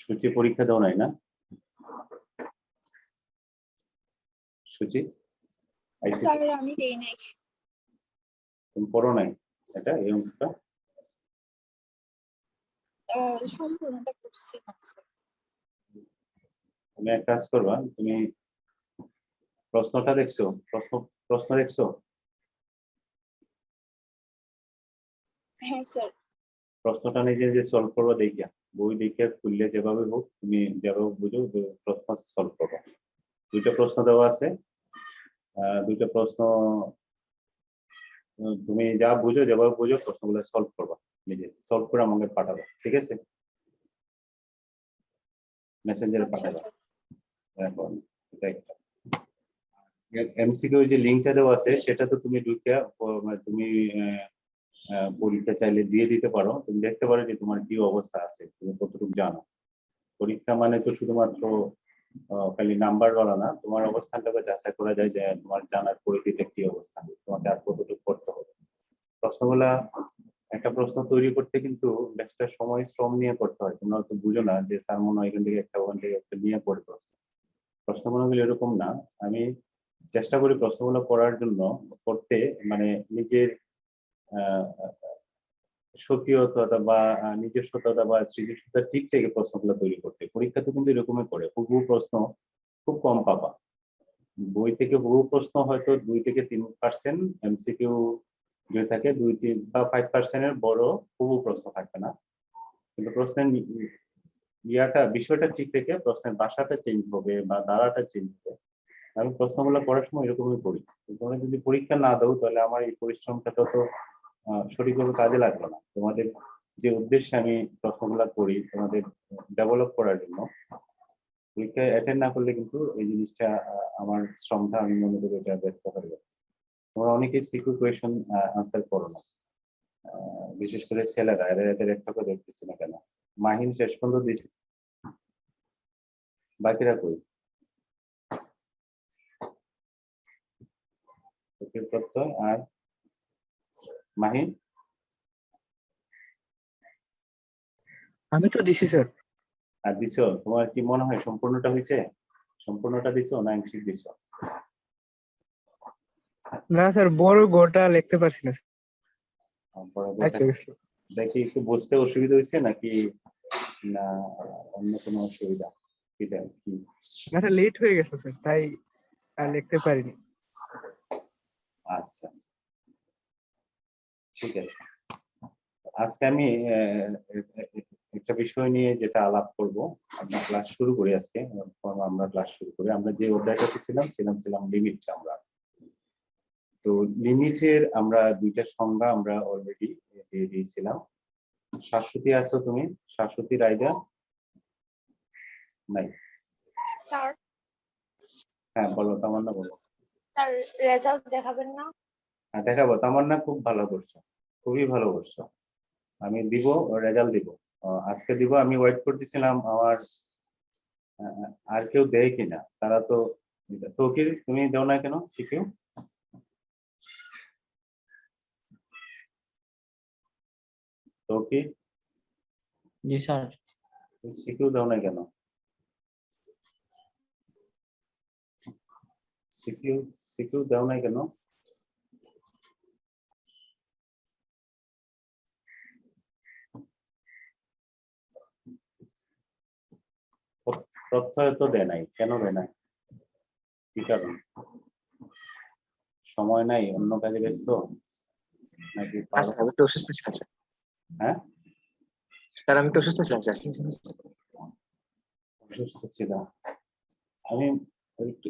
সূচি পরীক্ষা দাও নাই না? সূচি স্যার আমি দেই নাই। তুমি পড়ো নাই এটা এই অংশটা? সম্পূর্ণটা পড়ছি না স্যার। তুমি এক কাজ করবা, তুমি প্রশ্নটা দেখছো? প্রশ্ন দেখছো? হ্যাঁ স্যার। প্রশ্নটা নিজে যে সলভ করবা দেখিয়া, বই দেখিয়া খুললে যেভাবে হোক তুমি যেভাবে বুঝো প্রশ্ন সলভ করবা। দুইটা প্রশ্ন দেওয়া আছে, দুইটা প্রশ্ন তুমি যা বুঝো যেভাবে বুঝো প্রশ্নগুলো সলভ করবা, নিজে সলভ করে আমাকে পাঠাবা, ঠিক আছে? মেসেঞ্জারে আচ্ছা পাঠাবা। স্যার। এখন এটা একটা এমসিকিউ যে লিংকটা দেওয়া আছে সেটা তো তুমি ঢুকিয়া তুমি পরীক্ষা চাইলে দিয়ে দিতে পারো। তুমি দেখতে পারো যে তোমার কি অবস্থা আছে, তুমি কতটুকু জানো। পরীক্ষা মানে তো শুধুমাত্র খালি নাম্বার বলা না, তোমার অবস্থানটাকে যাচাই করা যায় যে তোমার জানার পরিধিটা কি অবস্থান, তোমাকে আর কতটুকু করতে হবে। প্রশ্নগুলা একটা প্রশ্ন তৈরি করতে কিন্তু একটা সময় শ্রম নিয়ে করতে হয়। তোমরা তো বুঝো না যে স্যার মনে হয় এখান থেকে একটা ওখান থেকে একটা নিয়ে পড়বে। প্রশ্নগুলো এরকম না। আমি চেষ্টা করি প্রশ্নগুলো করার জন্য করতে, মানে নিজের স্বকীয়তা বা নিজস্বতা বা সৃজনশীলতার দিক থেকে প্রশ্নগুলো তৈরি করতে। পরীক্ষাতে কিন্তু এরকমই করে, হুবহু প্রশ্ন খুব কম পাবা। বই থেকে হুবহু প্রশ্ন হয়তো 2 থেকে 3% এমসিকিউ যদি থাকে, 2 বা 5% বড় হুবহু প্রশ্ন থাকবে না। কিন্তু প্রশ্নের বিষয়টা ঠিক রেখে প্রশ্নের ভাষাটা চেঞ্জ হবে বা ধারাটা চেঞ্জ হবে। আমি প্রশ্নগুলো পড়ার সময় এরকমই করি। তোমরা যদি পরীক্ষা না দাও তাহলে আমার এই পরিশ্রমটা তত সঠিকভাবে কাজে লাগবে না। তোমাদের যে উদ্দেশ্যে আমি প্রশ্নগুলো করি তোমাদের ডেভেলপ করার জন্য, পরীক্ষায় অ্যাটেন্ড না করলে কিন্তু এই জিনিসটা আমার শ্রমটা আমি মনে করি এটা ব্যর্থ হয়ে যাবে। তোমরা অনেকেই সিকিউ কোয়েশন আনসার করো না, বিশেষ করে ছেলেরা, এদের একটা করে দেখতেছি না কেন। মাহিন শেষ পর্যন্ত দিছি, বাকিরা কই? প্রত্যয় আর মাহিন? আমি তো দিছি স্যার। আর দিছো? তোমার কি মনে হয় সম্পূর্ণটা হয়েছে? সম্পূর্ণটা দিছো না আংশিক দিছো? না স্যার, বড় গোটা লিখতে পারছি না স্যার। আচ্ছা আচ্ছা। দেখি একটু বুঝতে অসুবিধা হয়েছে নাকি না অন্য কোনো অসুবিধা? এটা কি? না লেট হয়ে গেছে স্যার, তাই আর লিখতে পারিনি। আচ্ছা আচ্ছা, ঠিক আছে। আজকে আমি একটা বিষয় নিয়ে যেটা আলাপ করব, আমরা ক্লাস শুরু করি আজকে। আমরা ক্লাস শুরু করি, আমরা যে অধ্যায়টাতে ছিলাম লিমিট। আমরা তো লিমিটের আমরা দুইটা সংজ্ঞা আমরা অলরেডি দিয়ে দিয়েছিলাম। শাশ্বতী আছো তুমি? শাশ্বতী রায়দা নাই? স্যার হ্যাঁ বলো, তামান্না বলো। স্যার রেজাল্ট দেখাবেন না? হ্যাঁ দেখাবো। তামান্না খুব ভালো করছো, খুবই ভালো করছো। আমি দিব, রেজাল্ট দিব, আজকে দিব। আমি ওয়েট করতেছিলাম আমার আর কেউ দেয় কিনা। তারা তো তৌকির তুমি দাও না কেন শিখেও? তৌকির জি স্যার। শিখেও দাও না কেন? শিখেও দাও না কেন? তথ্য তো দেয় নাই, কেন দেয় নাই? কি কারণ? সময় নাই, অন্য কাজে ব্যস্ত নাকি? আমি তো অসুস্থ ছিলাম স্যার। হ্যাঁ স্যার আমি তো অসুস্থ ছিলাম স্যার। অসুস্থ ছিল। আমি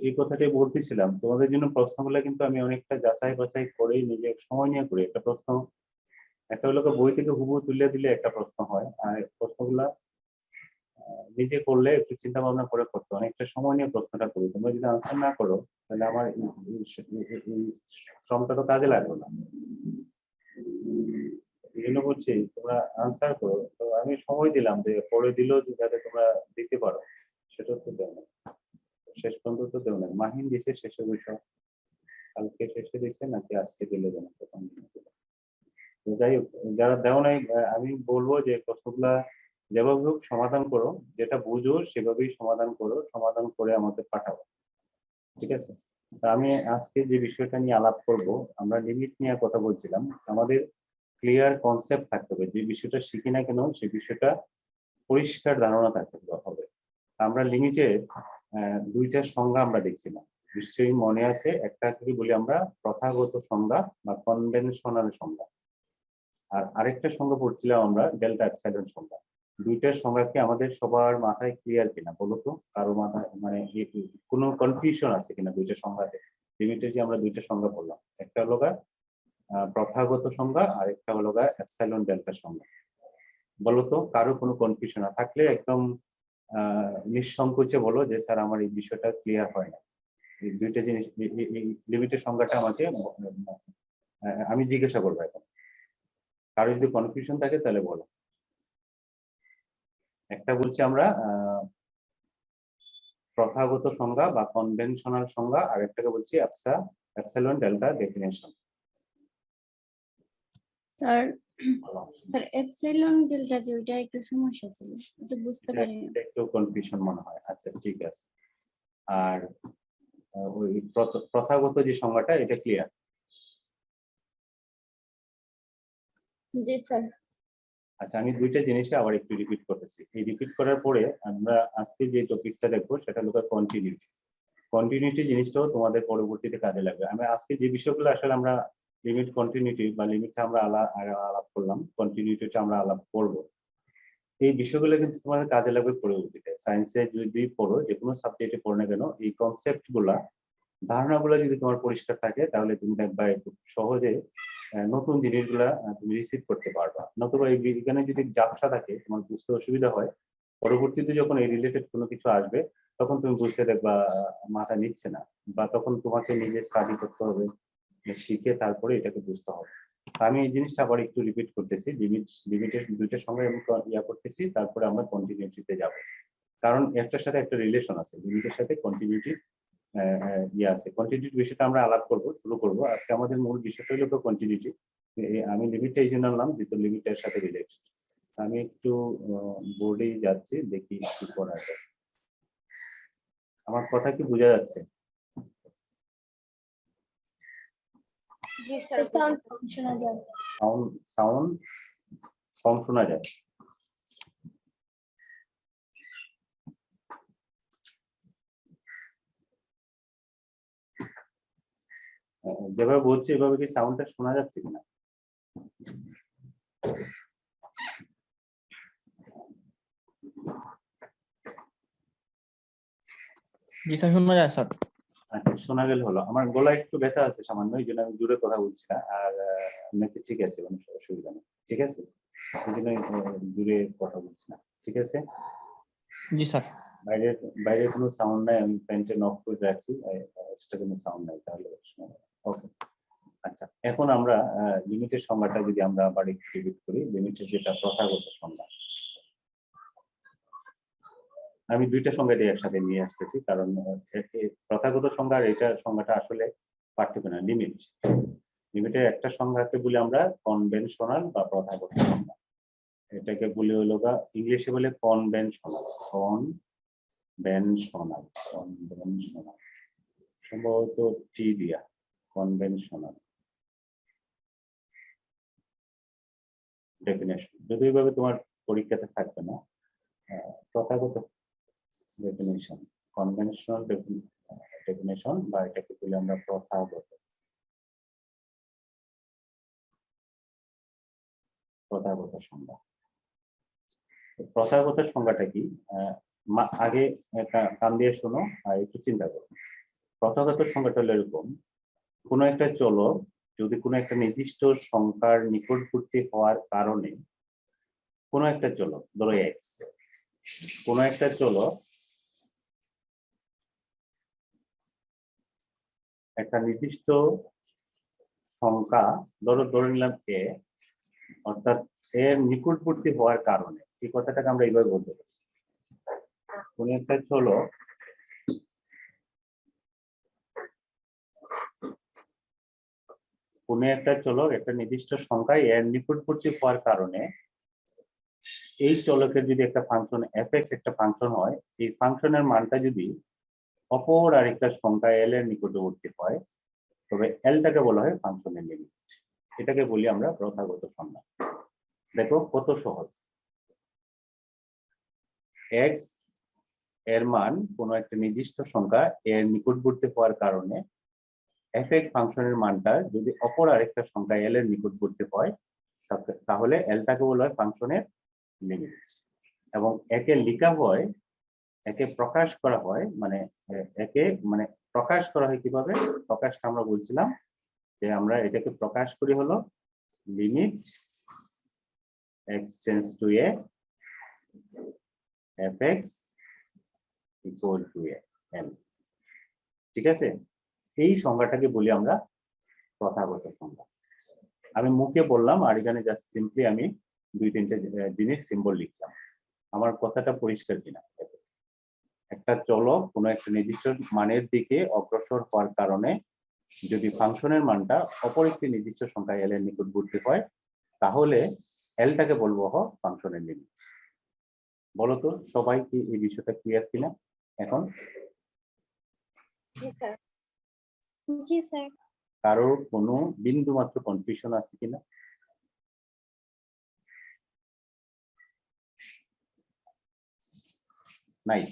এই কথাটাই বলতেছিলাম, তোমাদের জন্য প্রশ্নগুলো কিন্তু আমি অনেকটা যাচাই বাছাই করে নিজে সময় নিয়ে করি। একটা প্রশ্ন, একটা হলো বই থেকে হুবহু তুলে দিলে একটা প্রশ্ন হয়, আর প্রশ্নগুলা নিজে করলে একটু চিন্তা ভাবনা করে করতে অনেকটা সময় নিয়ে প্রশ্নটা করি। তোমরা যদি আনসার না করো তাহলে আমার এই শ্রমটা তো কাজে লাগবে না। এই জন্য বলছি তোমরা আনসার করো। তো আমি সময় দিলাম যে পরে দিলেও যাতে তোমরা দিতে পারো, সেটা তো দেও না, শেষ পর্যন্ত তো দেও না। মাহিন দিছে শেষে বিষয়, কালকে শেষে দিছে নাকি আজকে দিলে যেন প্রথম দিন। যাই হোক, যারা দেও নাই আমি বলবো যে প্রশ্নগুলা যেভাবে হোক সমাধান করো, যেটা বুঝো সেভাবেই সমাধান করো, সমাধান করে আমাকে পাঠাও, ঠিক আছে? তা আমি আজকে যে বিষয়টা নিয়ে আলাপ করব, আমরা লিমিট নিয়ে কথা বলছিলাম। আমাদের ক্লিয়ার কনসেপ্ট থাকতে হবে, যে বিষয়টা শিখি না কেন সেই বিষয়টা পরিষ্কার ধারণা থাকতে হবে। আমরা লিমিটে দুইটা সংজ্ঞা আমরা দেখছিলাম, নিশ্চয়ই মনে আছে। একটা কি বলি আমরা, প্রথাগত সংজ্ঞা বা কনভেনশনাল সংজ্ঞা, আর আরেকটা সংজ্ঞা পড়ছিলাম আমরা ডেল্টা এপসাইলন সংজ্ঞা। দুইটার সংজ্ঞা কি আমাদের সবার মাথায় ক্লিয়ার কিনা বলো তো? কারো মাথায় মানে কোনো কনফিউশন আছে কিনা দুইটা সংজ্ঞাতে? লিমিটে যে আমরা দুইটা সংজ্ঞা পড়লাম, একটা হলো প্রথাগত সংজ্ঞা আর একটা হলো এপসাইলন ডেল্টা সংজ্ঞা। বলো তো কারো কোনো কনফিউশন না থাকলে একদম নিঃসংকোচে বলো যে স্যার আমার এই বিষয়টা ক্লিয়ার হয় না। এই দুইটা জিনিস, এই লিমিটের সংজ্ঞাটা আমাকে আমি জিজ্ঞাসা করবো এখন। কারো যদি কনফিউশন থাকে তাহলে বলো। একটা বলছি আমরা প্রথাগত সংজ্ঞা বা কনভেনশনাল সংজ্ঞা, আর একটাকে বলছি epsilon delta definition. Sir epsilon delta যে ওইটা একটু সমস্যা ছিল, একটু বুঝতে পারিনি। একটু কনফিউশন মনে হয়, আচ্ছা ঠিক আছে। আর ওই প্রথাগত যে সংজ্ঞাটা, এটা ক্লিয়ার? জি স্যার। আচ্ছা, আমি দুইটা জিনিসে আবার একটু রিপিট করতেছি। এই রিপিট করার পরে আমরা আজকে যে টপিকটা দেখবো সেটা হলো কন্টিনিউটি। কন্টিনিউটি জিনিসটাও তোমাদের পরবর্তীতে কাজে লাগবে। আমি আজকে যে বিষয়গুলো আসলে আমরা লিমিট কন্টিনিউটি বা লিমিটটা আমরা আলাপ করলাম, কন্টিনিউটিটা আমরা আলাপ করব, এই বিষয়গুলো কিন্তু তোমাদের কাজে লাগবে পরবর্তীতে। সায়েন্সে যদি পড়ো, যে কোনো সাবজেক্টে পড়ো না কেন, এই কনসেপ্ট গুলা, ধারণাগুলো যদি তোমার পরিষ্কার থাকে তাহলে তুমি দেখবা খুব সহজে নতুন জিনিসগুলা তুমি রিসিভ করতে পারবা। নতুবা এই বিজ্ঞানে যদি ঝাপসা থাকে, তোমার বুঝতে অসুবিধা হয়, পরবর্তীতে যখন এই রিলেটেড কোনো কিছু আসবে তখন তুমি বুঝতে দেখবা মাথা নিচ্ছে না, বা তখন তোমাকে নিজে স্টাডি করতে হবে, শিখে তারপরে এটাকে বুঝতে হবে। আমি এই জিনিসটা আবার একটু রিপিট করতেছি, লিমিটের দুইটার সঙ্গে আমি ইয়া করতেছি, তারপরে আমরা কন্টিনিউটিতে যাব। কারণ একটার সাথে একটা রিলেশন আছে, লিমিটের সাথে কন্টিনিউটি ইয়ে আছে। কন্টিনিউটি বিষয়টা আমরা আলাপ শুরু করব আজকে। আমাদের মূল বিষয়টা হলো কন্টিনিউটি। আমি লিমিটটা এই জন্য আনলাম যেহেতু লিমিটের সাথে রিলেটেড। আমি একটু বোর্ডে যাচ্ছি, দেখি কি করা যায়। আমার কথা কি বোঝা যাচ্ছে? জি স্যার। সাউন্ড কম শোনা যায়। সাউন্ড কম শোনা যায়। যেভাবে বলছি এভাবে কি সাউন্ডটা শোনা যাচ্ছে কিনা? জি স্যার, শোনা যায় স্যার। আচ্ছা, শোনা গেলে হলো। আমার গলা একটু ব্যথা আছে সামান্য, এই জন্য আমি দূরে কথা বলছি না। আর এমনিতে ঠিক আছে, কোনো অসুবিধা নেই, ঠিক আছে? এই জন্য দূরে কথা বলছি না, ঠিক আছে? জি স্যার। বাইরে কোনো সাউন্ড নাই, আমি ফ্যানটা অফ করে রাখছি, এক্সট্রা কোনো সাউন্ড নাই, তাহলে ওকে। আচ্ছা, এখন আমরা লিমিটের সংজ্ঞাটা যদি আমরা আবার একটু রিপিট করি। লিমিটের যেটা প্রথাগত সংজ্ঞা, আমি দুইটা সংজ্ঞাটি একসাথে নিয়ে আসতেছি, কারণ প্রথাগত সংজ্ঞা আর এটা সংজ্ঞাটা আসলে পার্থক্য না। লিমিটের একটা সংজ্ঞাকে বলি আমরা কনভেনশনাল বা প্রথাগত সংজ্ঞা। এটাকে বলি হলো ইংলিশে বলে কনভেনশনাল। সম্ভবত টি দিয়া, কনভেনশনাল ডেফিনেশন। যদি এইভাবে তোমার পরীক্ষাতে থাকবে না, প্রথাগত ডেফিনেশন, কনভেনশনাল ডেফিনেশন, বা এটাকে বলি আমরা প্রথাগত সংজ্ঞা। প্রথাগত সংজ্ঞাটা কি? আগে কান দিয়ে শোনো আর একটু চিন্তা করো। প্রথাগত সংজ্ঞাটা হলো এরকম: কোনো একটা চলক যদি কোনো একটা নির্দিষ্ট সংখ্যার নিকটবর্তী হওয়ার কারণে, কোনো একটা চলক ধরো এক্স, কোনো একটা চলক একটা নির্দিষ্ট সংখ্যা ধরে নিলাম এ, অর্থাৎ এর নিকটবর্তী হওয়ার কারণে, এই কথাটাকে আমরা এইভাবে বলতে পারি। কোন একটা চলক একটা নির্দিষ্ট সংখ্যায় এর নিকটবর্তী হওয়ার কারণে এই চলকের যদি একটা ফাংশন f(x) একটা ফাংশন হয়, এই ফাংশনের মানটা যদি অপর আরেকটা সংখ্যা l এর নিকটবর্তী হয়, তবে এলটাকে বলা হয় ফাংশনের লিমিট। এটাকে বলি আমরা প্রথাগত সংজ্ঞা। দেখো কত সহজ। x এর মান কোনো একটা নির্দিষ্ট সংখ্যা এর নিকটবর্তী হওয়ার কারণে f(x) ফাংশনের মানটা যদি অপর আরেকটা সংখ্যা l এর নিকটবর্তী হয়, তাহলে এলটাকে বলা হয় ফাংশনের লিমিট। এবং একে লেখা হয়, একে প্রকাশ করা হয়, মানে একে মানে প্রকাশ করা হয় কিভাবে? প্রকাশটা আমরা বলছিলাম যে আমরা এটাকে প্রকাশ করি হলো limit x tends to a f(x) equal to l। ঠিক আছে, এই সংজ্ঞাটাকে বলি আমরা প্রথাগত সংজ্ঞা। আমি মুখে বললাম আর এখানে জাস্ট সিম্পলি আমি দুই তিনটে জিনিস সিম্বল লিখলাম। আমার কথাটা পরিষ্কার কিনা? একটা চলক কোনো একটা নির্দিষ্ট মানের দিকে অগ্রসর হওয়ার কারণে যদি ফাংশনের মানটা অপর একটি নির্দিষ্ট সংখ্যা l এর নিকটবর্তী হয়, তাহলে এলটাকে বলবো ফাংশনের লিমিট। বলো তো সবাই কি এই বিষয়টা ক্লিয়ার কিনা এখন? জি স্যার। জি স্যার। কারোর কোনো বিন্দু মাত্র কনফিউশন আছে কিনা? নাই?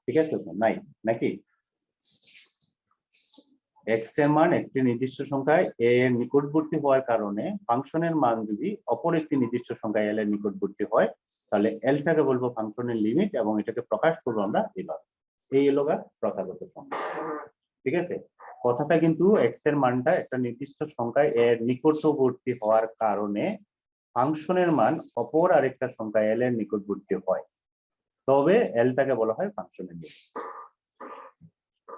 ঠিক আছে তো, নাই নাকি? x এর মান একটি নির্দিষ্ট সংখ্যায় a এর নিকটবর্তী হওয়ার কারণে ফাংশনের মান যদি অপর একটি নির্দিষ্ট সংখ্যায় l এর নিকটবর্তী হয়, তাহলে এলটাকে বলবো ফাংশনের লিমিট এবং এটাকে প্রকাশ করবো আমরা এইভাবে। এই হলো প্রথাগত সংজ্ঞা। ঠিক আছে, কথাটা কিন্তু x এর মানটা একটা নির্দিষ্ট সংখ্যায় এর নিকটবর্তী হওয়ার কারণে ফাংশনের মান অপর আরেকটা সংখ্যা l এর নিকটবর্তী হয়, তবে এলটাকে বলা হয় ফাংশনের লিমিট।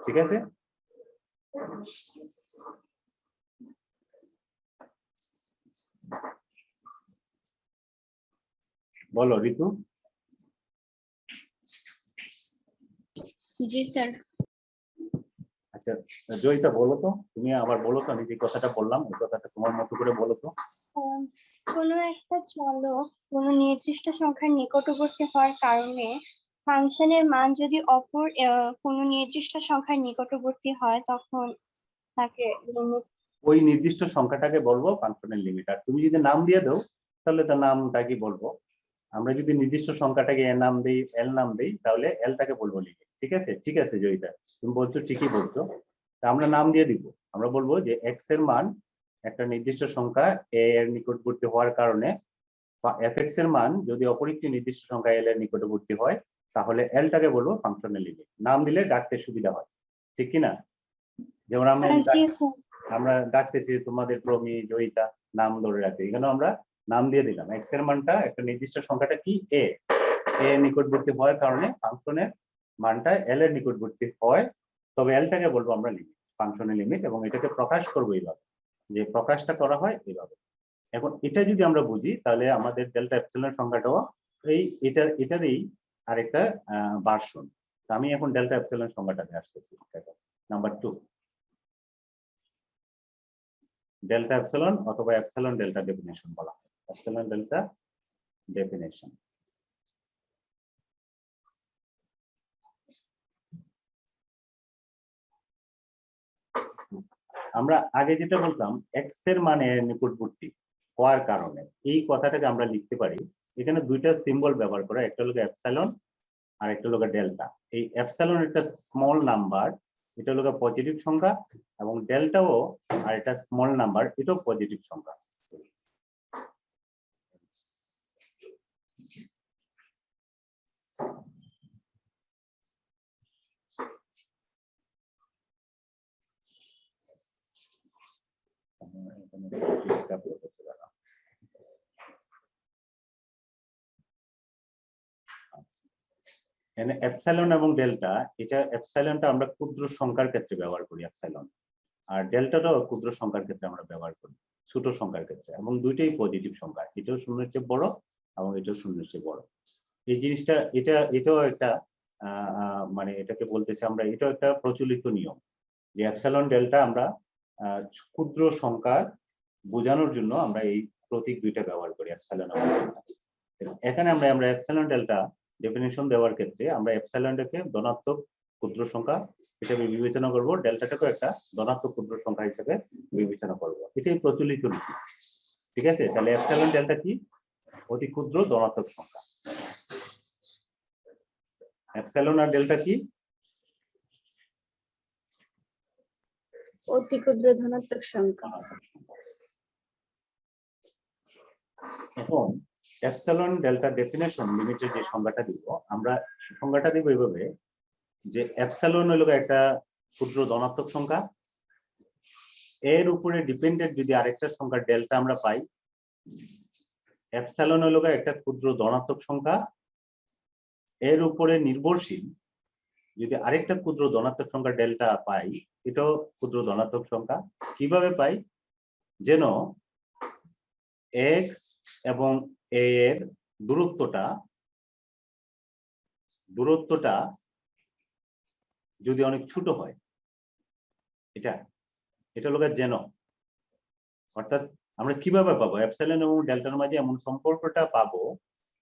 ঠিক আছে, বলো ঋতু। জি স্যার। আচ্ছা জয়িতা বলো তো, তুমি আবার বলো তো, আমি যে কথাটা বললাম ওই কথাটা তোমার মতো করে বলো তো। কোনো একটা চলক কোনো নির্দিষ্ট সংখ্যার নিকটবর্তী হওয়ার কারণে ফাংশনের মান যদি অপর কোনো নির্দিষ্ট সংখ্যার নিকটবর্তী হয়, তখন তাকে লিমিট। ওই নির্দিষ্ট সংখ্যাটাকে বলবো ফাংশনের লিমিট। আর তুমি যদি নাম দিয়ে দাও তাহলে তার নামটা কি বলবো? আমরা যদি নির্দিষ্ট সংখ্যাটাকে এ নাম দেই, এল নাম দেই, তাহলে এলটাকে বলবো লিমিট। ঠিক আছে, ঠিক আছে জয়িতা, তুমি বলছো ঠিকই বলছো। আমরা নাম দিয়ে দিব, আমরা বলবো যে x এর মান একটা নির্দিষ্ট সংখ্যা a এর নিকটবর্তী হওয়ার কারণে f(x) এর মান যদি অপর একটি নির্দিষ্ট সংখ্যা l এর নিকটবর্তী হয়, তাহলে এলটাকে বলবো ফাংশনের লিমিট। নাম দিলে ডাকতে সুবিধা হয়, ঠিক কি না? যেমন জি স্যার। আমরা ডাকতেছি তোমাদের প্রমি, জয়িতা, নাম ধরে রাখতে, এখানে আমরা নাম দিয়ে দিলাম x এর মানটা একটা নির্দিষ্ট সংখ্যাটা কি a এর নিকটবর্তী হওয়ার কারণে ফাংশনের মানটা l এর নিকটবর্তী হয়, তবে এলটাকে বলবো আমরা লিমিট, ফাংশনের লিমিট, এবং এটাকে প্রকাশ করবো এইভাবে, যে প্রকাশটা করা হয় এইভাবে। এখন এটা যদি আমরা বুঝি তাহলে আমাদের ডেল্টা এপসিলন সংখ্যাটাও এটারই আরেকটা ভার্সন। আমি এখন ডেল্টা এপসিলন সংখ্যাটাতে আসতেছি। নাম্বার 2, ডেল্টা এপসিলন অথবা এপসিলন ডেল্টা ডেফিনেশন বলা হয়। Epsilon delta definition. আমরা আগে যেটা বলতাম x এর মানে নিকটবর্তী হওয়ার কারণে, এই কথাটাকে আমরা লিখতে পারি এখানে দুইটা সিম্বল ব্যবহার করে, একটা হলো এপসিলন আর একটা হলো ডেল্টা। এই এপসিলন একটা স্মল নাম্বার, এটা হলো পজিটিভ সংখ্যা, এবং ডেল্টাও আর এটা স্মল নাম্বার, এটাও পজিটিভ সংখ্যা। এপসিলন এবং ডেল্টা, এটা এপসিলনটা আমরা ক্ষুদ্র সংখ্যার ক্ষেত্রে ব্যবহার করি এপসিলন, আর ডেল্টাটাও ক্ষুদ্র সংখ্যার ক্ষেত্রে আমরা ব্যবহার করি, ছোট সংখ্যার ক্ষেত্রে, এবং দুইটাই পজিটিভ সংখ্যা, এটাও শূন্যের চেয়ে বড় এবং এটাও শূন্যের চেয়ে বড়। এই জিনিসটা এটাও একটা মানে এটাকে বলতেছি আমরা, এটাও একটা প্রচলিত নিয়ম যে এপসিলন ডেল্টা আমরা ক্ষুদ্র সংখ্যা বোঝানোর জন্য আমরা এই প্রতীক দুইটা ব্যবহার করি, এপসাইলন এবং ডেল্টা। এখানে আমরা এপসাইলন ডেল্টা ডেফিনিশন দেওয়ার ক্ষেত্রে আমরা এপসাইলনটাকে ধনাত্মক ক্ষুদ্র সংখ্যা হিসেবে বিবেচনা করব, ডেল্টাটাকে একটা ধনাত্মক ক্ষুদ্র সংখ্যা হিসেবে বিবেচনা করব। এটাই প্রচলিত নীতি। ঠিক আছে, তাহলে এপসাইলন ডেল্টা কি? অতি ক্ষুদ্র ধনাত্মক সংখ্যা। এপসাইলন আর ডেল্টা কি? অতি ক্ষুদ্র ধনাত্মক সংখ্যা। এখন এপসাইলন ডেল্টা ডেফিনেশন লিমিটের যে সংজ্ঞাটা দিব, আমরা সংজ্ঞাটা দিব এইভাবে যে এপসাইলন হলো একটা ক্ষুদ্র ধনাত্মক সংখ্যা, এর উপরে ডিপেন্ডেন্ট যদি আরেকটা সংখ্যা ডেল্টা আমরা পাই। এপসাইলন হলো একটা ক্ষুদ্র ধনাত্মক সংখ্যা, এর উপরে নির্ভরশীল যদি আরেকটা ক্ষুদ্র ধনাত্মক সংখ্যা ডেল্টা পাই, এটাও ক্ষুদ্র ধনাত্মক সংখ্যা। কিভাবে পাই? যেন এক্স এবং এ এর দূরত্বটা যদি অনেক ছোট হয়, এটা হলো যেন, অর্থাৎ আমরা কিভাবে পাবো এপসাইলন এবং ডেল্টার মাঝে এমন সম্পর্কটা পাবো,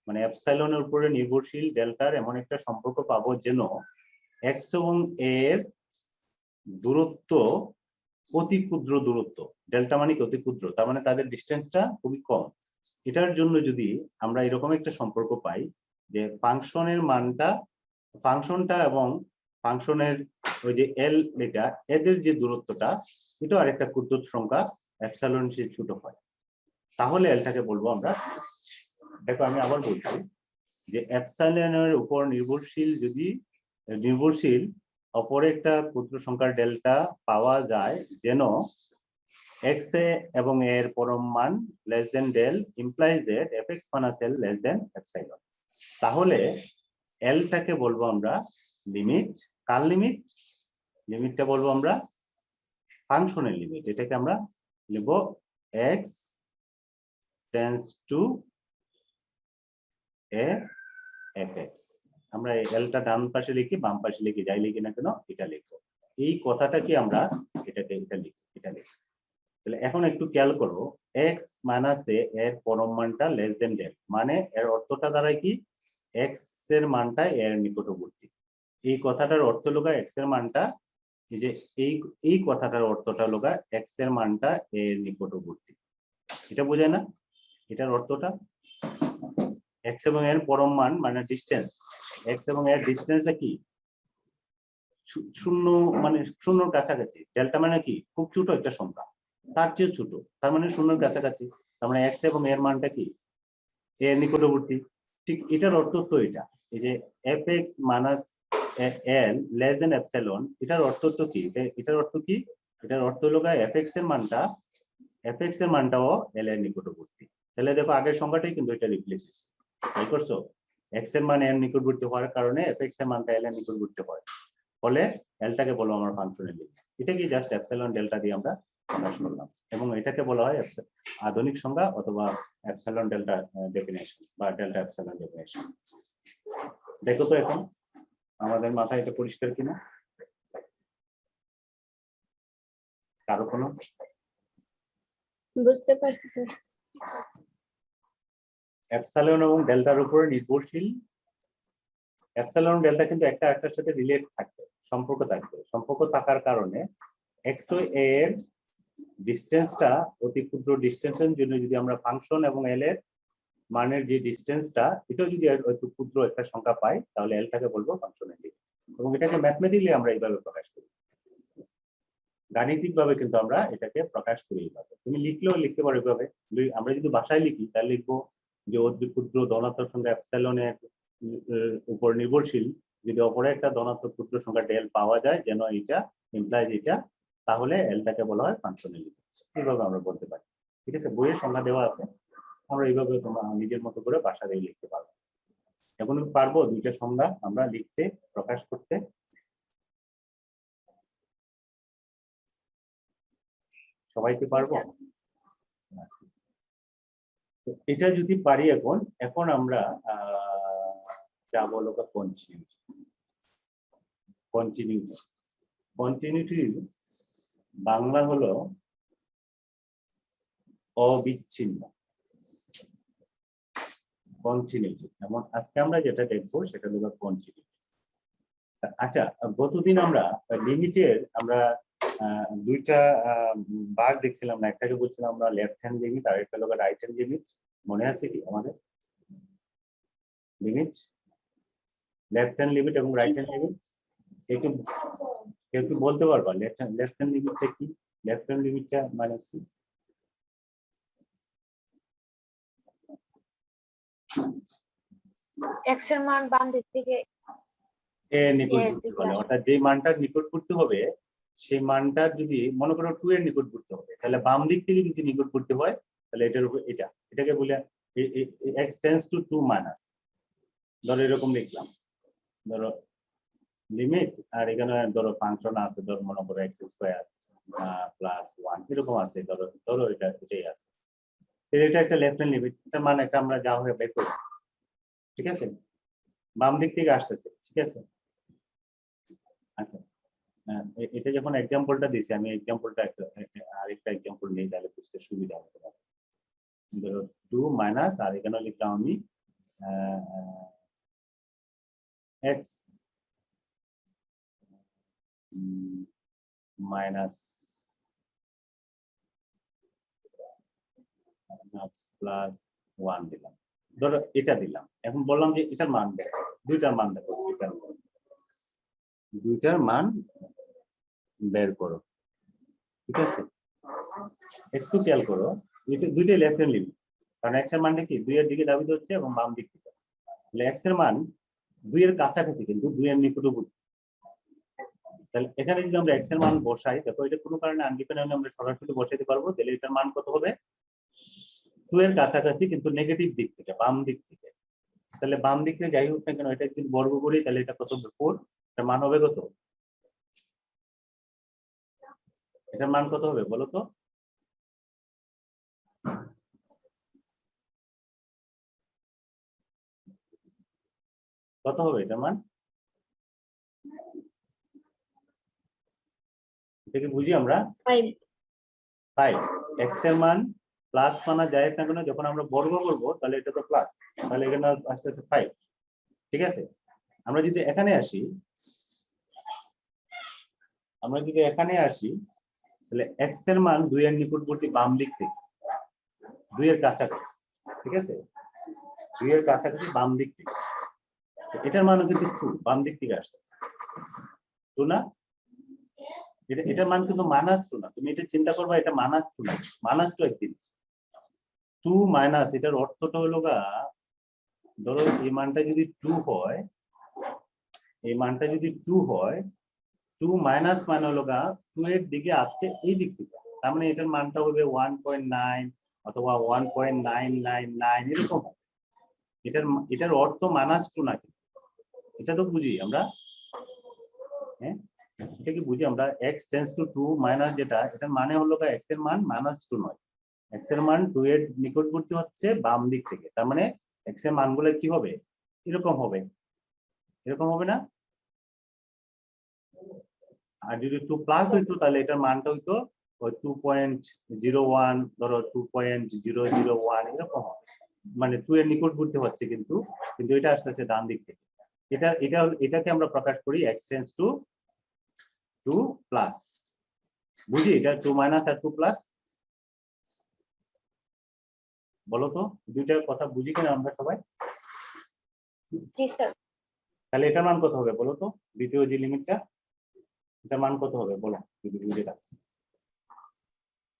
মানে এপসাইলনের উপরে নির্ভরশীল ডেল্টার এমন একটা সম্পর্ক পাবো যেন এক্স এবং এ এর দূরত্ব অতি ক্ষুদ্র দূরত্ব। ডেল্টা মানে অতি ক্ষুদ্র, তার মানে তাদের ডিস্টেন্সটা খুবই কম। এটার জন্য যদি আমরা এরকম একটা সম্পর্ক পাই যে ফাংশনটা এবং ফাংশনের ওই যে এল, এটা এদের যে দূরত্বটা, এটা আরেকটা ক্ষুদ্র সংখ্যা এপসাইলন চেয়ে ছোট হয়, তাহলে এলটাকে বলবো আমরা। দেখো আমি আবার বলছি যে এপসাইলনের উপর নির্ভরশীল অপর একটা ক্ষুদ্র সংখ্যার ডেল্টা পাওয়া যায় যেন এক্স এ এবং এর পরম মান less than del implies that f x minus L less than epsilon. তাহলে এলটাকে বলবো আমরা লিমিট। কার লিমিট? লিমিটটা বলবো আমরা ফাংশনের লিমিট। এটাকে আমরা লিখব x tends to A F x. আমরা এলটা ডান পাশে লিখি, বাম পাশে লিখি, যাই লিখি না কেন এটা লিখবো। এই কথাটা কি আমরা এটা লিখি। তাহলে এখন একটু খেয়াল করো, এক্স মাইনাস এ এর পরম মানটা লেস দেন ডেল, মানে এর অর্থটা দাঁড়ায় কি এক্স এর মানটা এর নিকটবর্তী। এই কথাটার অর্থ লগা এক্স এর মানটা, এই যে এই কথাটার অর্থটা লগা এক্স এর মানটা এর নিকটবর্তী। এটা বোঝায় না? এটার অর্থটা এক্স এবং এর পরম মান মানে ডিস্টেন্স, এক্স এবং এর ডিস্টেন্সটা কি শূন্য, মানে শূন্যর কাছাকাছি। ডেল্টা মানে কি খুব ছোট একটা সংখ্যা, তার চেয়ে ছোট, তার মানে শূন্যর কাছাকাছি। তার মানে এক্স এবং এর মানটা কি এর নিকটবর্তী। ঠিক এটার অর্থ তো এটা, এই যে F x minus L less than epsilon, এটার অর্থ তো কি? এটার অর্থ কি? এটার অর্থ হলো এফ এক্স এর মানটাও এল এর নিকটবর্তী। তাহলে দেখো আগের সংখ্যাটাই কিন্তু এটা রিপ্লেস হয়েছে, তাই করছো? এক্স এর মান এর নিকটবর্তী হওয়ার কারণে এফ এক্স এর মানটা এল এর নিকটবর্তী হয়, ফলে এলটাকে বলো আমার ফাংশনের লিমিট। এটা কি জাস্ট এপসাইলন ডেল্টা দিয়ে আমরা প্রকাশ করলাম, এবং এটাকে বলা হয় আধুনিক সংজ্ঞা অথবা এপসাইলন ডেল্টা ডেফিনেশন বা ডেল্টা এপসাইলন ডেফিনেশন। দেখো তো এখন আমাদের মাথায় এটা পরিষ্কার কিনা? কারো কোনো? বুঝতে পারছি স্যার। এপসাইলন এবং ডেল্টার উপরে নির্ভরশীল, এপসাইলন ডেল্টা কিন্তু একটা একটার সাথে রিলেট থাকবে, সম্পর্ক থাকার কারণে এক্স ও এ এর ডিস্টেন্সটা অতি ক্ষুদ্র ডিস্টেন্সের জন্য যদি আমরা ফাংশন এবং এল এর মানের যে ডিস্টেন্সটা, এটাও যদি একটু ক্ষুদ্র একটা সংখ্যা পাই, তাহলে এলটাকে বলবো ফাংশনের লিমিট। এবং এটাকে ম্যাথমেটিক্যালি আমরা এইভাবে প্রকাশ করি, গাণিতিক ভাবে কিন্তু আমরা এটাকে প্রকাশ করি এইভাবে। তুমি লিখলেও লিখতে পারো এইভাবে। আমরা যদি ভাষায় লিখি তাহলে লিখবো যে অতি ক্ষুদ্র ধনাত্মক সংখ্যা এপসাইলনের উপর নির্ভরশীল যদি অপরে একটা ধনাত্মক ক্ষুদ্র সংখ্যা ডেল পাওয়া যায় যেন এটা ইমপ্লাইজ এটা, তাহলে এলটাকে বলা হয় ফাংশনের লিমিট। এইভাবে আমরা বলতে পারি। ঠিক আছে, বইয়ের সংজ্ঞা দেওয়া আছে, আমরা এইভাবে তোমরা নিজের মতো করে ভাষা দিয়ে লিখতে পারবো। এখন পারবো দুইটা সংজ্ঞা আমরা লিখতে, প্রকাশ করতে? সবাই কি পারবো? এটা যদি পারি, এখন আমরা যা বলো কন্টিনিউটি বাংলা হলো অবিচ্ছিন্ন। কন্টিনিউটি। এবং আজকে আমরা যেটা দেখবো সেটা হলো কন্টিনিউটি। আচ্ছা, গতদিন আমরা লিমিটের আমরা দুইটা ভাগ দেখছিলাম না, একটাকে বলছিলাম আমরা লেফট হ্যান্ড লিমিট আর একটা হলো রাইট হ্যান্ড লিমিট। মনে আছে কি আমাদের লিমিট, লেফট হ্যান্ড লিমিট এবং রাইট হ্যান্ড লিমিট? কেউ কি বলতে পারবা লেফট হ্যান্ড লিমিটটা কি? লেফট হ্যান্ড লিমিটটা মানে কি? এক্স এর মান বাম দিক থেকে এর নিকটবর্তী বলে, অর্থাৎ যে মানটার নিকটবর্তী হবে সেই মানটার যদি মনে করো 2 এর নিকটবর্তী হবে, তাহলে বাম দিক থেকে যদি নিকটবর্তী হয় তাহলে এটার উপর এটাকে বলে x টেন্ডস টু 2 মাইনাস। ধরো এরকম লিখলাম, ধরো লিমিট আর এখানে ধরো ফাংশন আছে, ধরো মনে করো x স্কয়ার প্লাস 1 এরকম আছে, ধরো এটাই আছে। এটা একটা লেফট হ্যান্ড লিমিট, এটা মানে একটা আমরা যা হয়ে বের করি, ঠিক আছে? বাম দিক থেকে আসতেছে, ঠিক আছে? আচ্ছা, এটা যখন এক্সাম্পলটা দিছি, আমি এক্সাম্পলটা আরেকটা এক্সাম্পল নেই, তাহলে বুঝতে সুবিধা হবে। ধরো 2 মাইনাস আর এখানে লিখলাম আমি x মাইনাস প্লাস 1 দিলাম, ধরো এটা দিলাম। এখন বললাম যে এটার মান দেখো, দুইটার মান দেখো, দুইটার মান বের করো, ঠিক আছে? একটু খেয়াল করো, দুইটাই লেফট হ্যান্ড লিমিট, কারণ x এর মানটা কি 2 এর দিকে ধাবিত হচ্ছে এবং বাম দিক থেকে, তাহলে x এর মান 2 এর কাছাকাছি কিন্তু 2 এর নিকটবর্তী। তাহলে এখানে যদি আমরা x এর মান বসাই, দেখো এটা কোনো কারণে আনডিপেন্ডেন্ট, আমরা সরাসরি বসাইতে পারবো, তাহলে এটার মান কত হবে? 2 এর কাছাকাছি কিন্তু নেগেটিভ দিক থেকে, বাম দিক থেকে। তাহলে বাম দিক থেকে যাই হোক না কেন, এটা যদি বর্গ করি তাহলে এটা কত হবে? 4। এটার মান হবে কত? এটার মান কত হবে বলো তো? কত হবে এটার মান? এটাকে বুঝি আমরা 5 5। x এর মান প্লাস মানা যায় না কেন, যখন আমরা বর্গ করব তাহলে এটা তো প্লাস, তাহলে এখানে আস্তে আস্তে 5, ঠিক আছে? আমরা যদি এখানে আসি, তাহলে x এর মান 2 এর নিকটবর্তী বাম দিক থেকে, 2 এর কাছাকাছি, ঠিক আছে? 2 এর কাছাকাছি বাম দিক থেকে, এটার মানও কিন্তু 2 বাম দিক থেকে আসছে, 2 না? এটার মান কিন্তু -2 না, তুমি এটা চিন্তা করবা, এটা -2 না, -2 একদিন 2 মাইনাস, এটার অর্থটা হলো ধরো এই মানটা যদি 2 হয়, এই মানটা যদি 2 হয়, 2 মাইনাস মানে হলো 2 এর দিকে আসছে এই দিক থেকে, তার মানে এটার মানটা হবে 1.9 অথবা 1.999 এরকম হবে। এটার অর্থ -2 না, এটা তো বুঝি আমরা, হ্যাঁ? এটা কি বুঝি আমরা? x টেন্ডস টু 2 মাইনাস, যেটা এটার মানে হলো x এর মান -2 নয়, x এর মান 2 এর নিকটবর্তী হচ্ছে বাম দিক থেকে, তার মানে x এর মানগুলো কি হবে? এরকম হবে, এরকম হবে না? আর যদি 2 প্লাস হইতো তাহলে এটার মানটা হইতো ওই 2.01, ধরো 2.001 এরকম হবে, মানে 2 এর নিকটবর্তী হচ্ছে, কিন্তু এটা আসছে ডান দিক থেকে। এটাকে আমরা প্রকাশ করি x টেন্ডস টু 2 প্লাস, বুঝি? এটা 2 মাইনাস আর 2 প্লাস, বলো তো দুইটার কথা বুঝি কিনা আমরা সবাই? জি স্যার। তাহলে এটার মান কত হবে বলো তো? দ্বিতীয় যে লিমিটটা, এটার মান কত হবে বলো যদি বুঝে থাকো?